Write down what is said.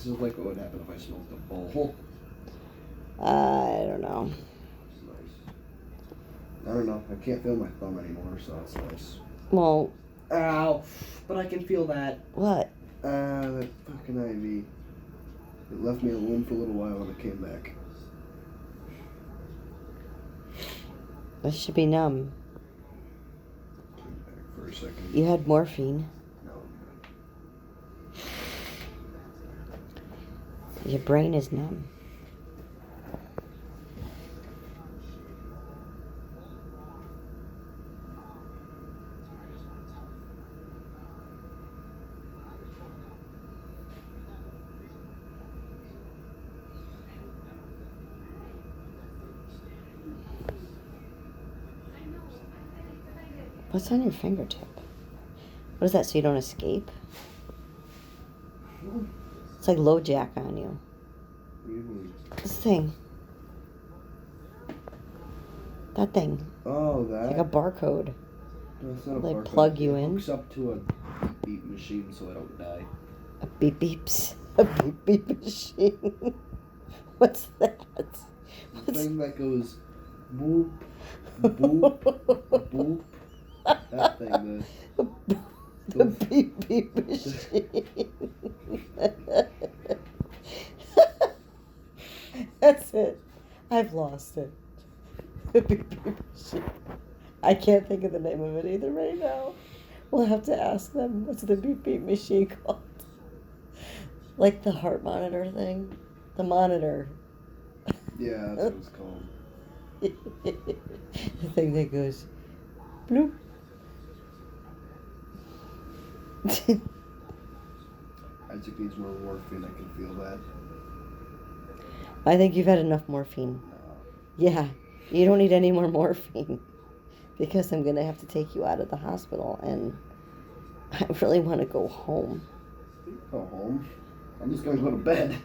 This is like what would happen if I smoked a bowl. I don't know. It's nice. I don't know. I can't feel my thumb anymore, so that's nice. Well, Ow! But I can feel that. what? That fucking IV. It left me alone for a little while and it came back. This should be numb. Came back for a second. You had morphine. No. Your brain is numb. What's on your fingertip? What is that, so you don't escape? It's like low jack on you. What do you mean? This thing. That thing. Oh, that? It's like a barcode. No, it's not a They barcode. plug you It in. hooks up to a beep machine so I don't die. A beep beeps. A beep beep machine. What's that? The thing that goes boop, boop, boop. That thing, The beep beep machine. That's it. I've lost it. The beep beep machine. I can't think of the name of it either right now. We'll have to ask them. What's the beep beep machine called? Like the heart monitor thing? The monitor. Yeah, that's what it's called. The thing that goes bloop. Isaac needs more morphine. I can feel that. I think you've had enough morphine. No. Yeah, you don't need any more morphine because I'm going to have to take you out of the hospital and I really want to go home. Go home. I'm just gonna go to bed.